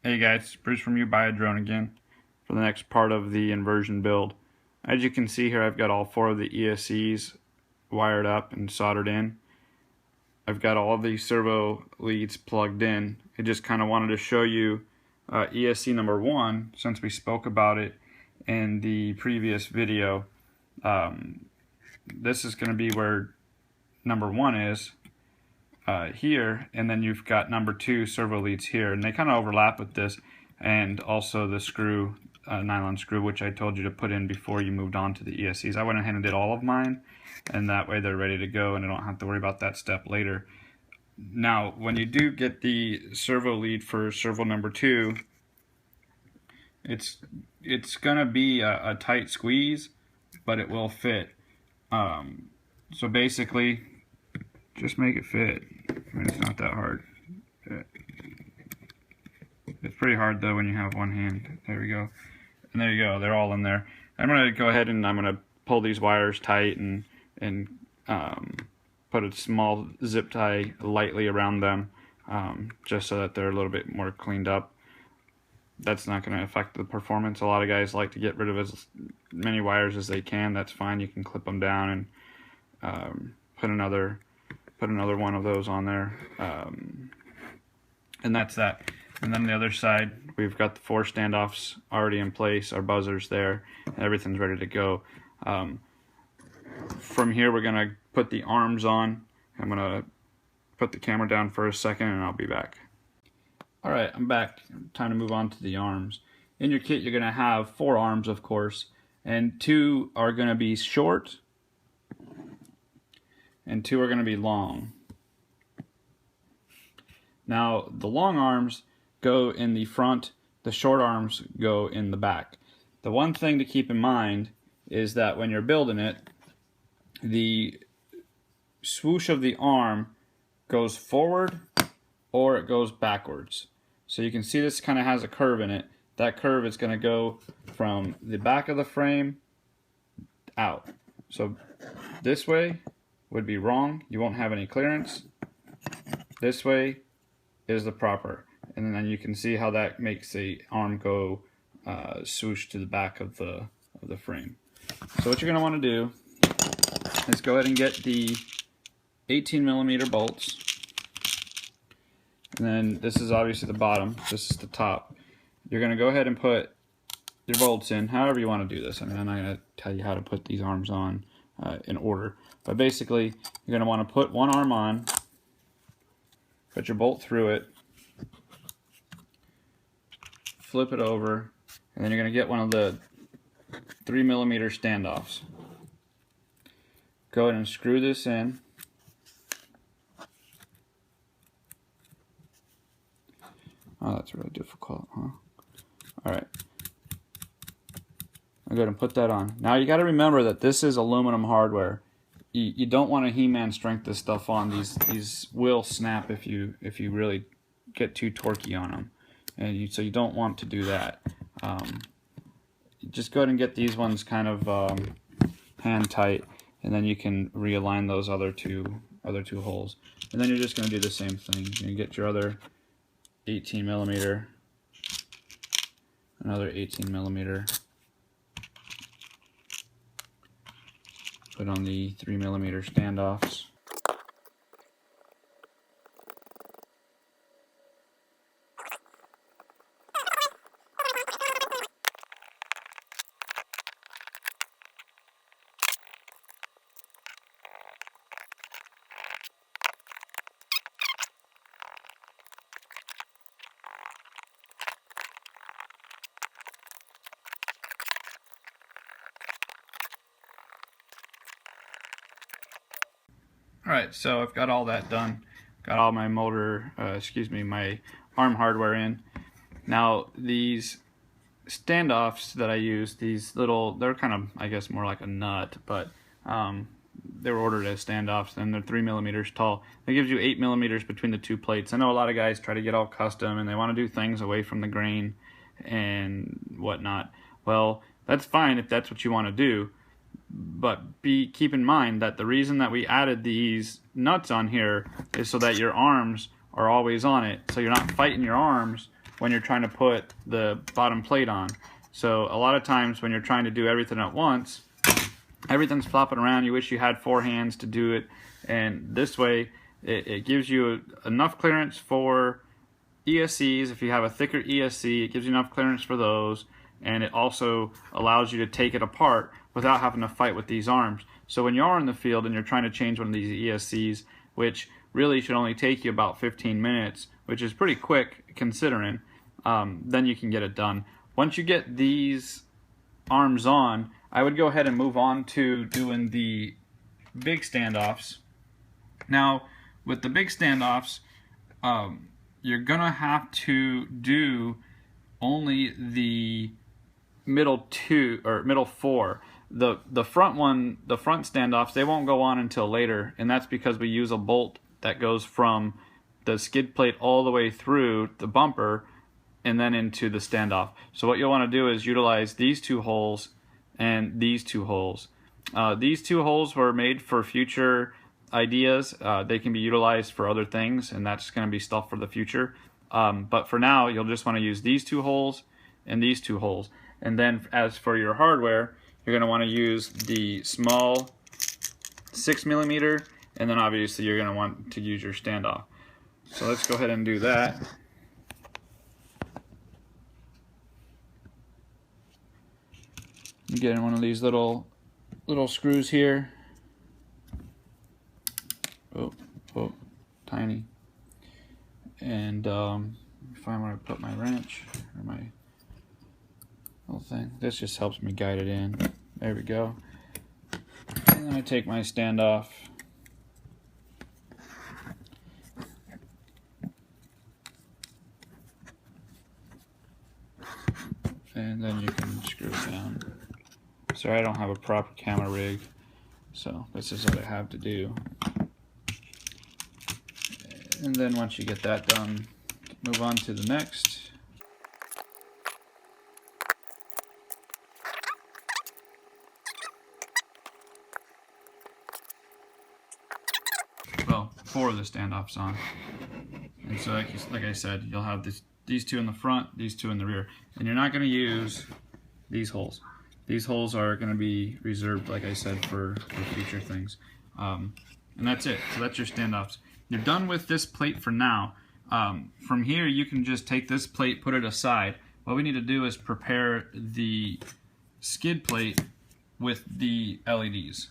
Hey guys, Bruce from UBAD again for the next part of the inversion build. As you can see here, I've got all 4 of the ESCs wired up and soldered in. I've got all the servo leads plugged in. I just kind of wanted to show you ESC number 1 since we spoke about it in the previous video. This is going to be where number 1 is. Here, and then you've got number 2 servo leads here, and they kind of overlap with this, and also the screw, nylon screw, which I told you to put in before you moved on to the ESCs. I went ahead and did all of mine, and that way they're ready to go and I don't have to worry about that step later. Now when you do get the servo lead for servo number 2, it's gonna be a tight squeeze, but it will fit. So basically just make it fit. I mean, it's not that hard. It's pretty hard though when you have one hand. There we go. And there you go. They're all in there. I'm going to go ahead and I'm going to pull these wires tight and put a small zip tie lightly around them, just so that they're a little bit more cleaned up. That's not going to affect the performance. A lot of guys like to get rid of as many wires as they can. That's fine. You can clip them down and put another one of those on there, and that's that. And then the other side, we've got the 4 standoffs already in place, our buzzers there, and everything's ready to go. From here we're gonna put the arms on. I'm gonna put the camera down for a second and I'll be back. Alright, I'm back. Time to move on to the arms. In your kit you're gonna have 4 arms, of course, and 2 are gonna be short and 2 are going to be long. Now the long arms go in the front, the short arms go in the back. The one thing to keep in mind is that when you're building it, the swoosh of the arm goes forward or it goes backwards. So you can see this kind of has a curve in it. That curve is going to go from the back of the frame out. So this way would be wrong. You won't have any clearance. This way is the proper. And then you can see how that makes the arm go swoosh to the back of the frame. So what you're going to want to do is go ahead and get the 18mm bolts. And then this is obviously the bottom. This is the top. You're going to go ahead and put your bolts in however you want to do this. I mean, I'm not going to tell you how to put these arms on in order. But basically, you're going to want to put one arm on, put your bolt through it, flip it over, and then you're going to get one of the 3mm standoffs. Go ahead and screw this in. Oh, that's really difficult, huh? Alright. I'll go ahead and put that on. Now you got to remember that this is aluminum hardware. You don't want to He-Man strength this stuff on. These will snap if you really get too torquey on them, and so you don't want to do that. Just go ahead and get these ones kind of hand tight, and then you can realign those other two holes. And then you're just going to do the same thing. You get your other 18mm, another 18mm. Put on the 3mm standoffs. Alright, so I've got all that done. Got all my motor, my arm hardware in. Now these standoffs that I use, these little, they're kind of, I guess, more like a nut, but they were ordered as standoffs, and they're 3mm tall. That gives you 8mm between the 2 plates. I know a lot of guys try to get all custom and they want to do things away from the grain and whatnot. Well, that's fine if that's what you want to do. But keep in mind that the reason that we added these nuts on here is so that your arms are always on it, so you're not fighting your arms when you're trying to put the bottom plate on. So a lot of times when you're trying to do everything at once, everything's flopping around. You wish you had 4 hands to do it, and this way it gives you enough clearance for ESCs. If you have a thicker ESC, it gives you enough clearance for those, and it also allows you to take it apart without having to fight with these arms. So when you are in the field and you're trying to change one of these ESCs, which really should only take you about 15 minutes, which is pretty quick considering, then you can get it done. Once you get these arms on, I would go ahead and move on to doing the big standoffs. Now, with the big standoffs, you're gonna have to do only the middle 2 or middle 4. The front one, the front standoffs, they won't go on until later, and that's because we use a bolt that goes from the skid plate all the way through the bumper and then into the standoff. So what you'll want to do is utilize these 2 holes and these 2 holes. These 2 holes were made for future ideas. They can be utilized for other things, and that's going to be stuff for the future. But for now, you'll just want to use these 2 holes and these 2 holes. And then as for your hardware, you're going to want to use the small 6mm, and then obviously you're going to want to use your standoff. So let's go ahead and do that. Get in one of these little screws here. Oh, tiny. And find where I put my wrench or my little thing. This just helps me guide it in. There we go. And then I take my standoff. And then you can screw it down. Sorry, I don't have a proper camera rig, so this is what I have to do. And then once you get that done, move on to the next. Well, 4 of the standoffs on. And so like I said, you'll have these 2 in the front, these 2 in the rear. And you're not going to use these holes. These holes are going to be reserved, like I said, for future things. And that's it. So that's your standoffs. You're done with this plate for now. From here, you can just take this plate, put it aside. What we need to do is prepare the skid plate with the LEDs.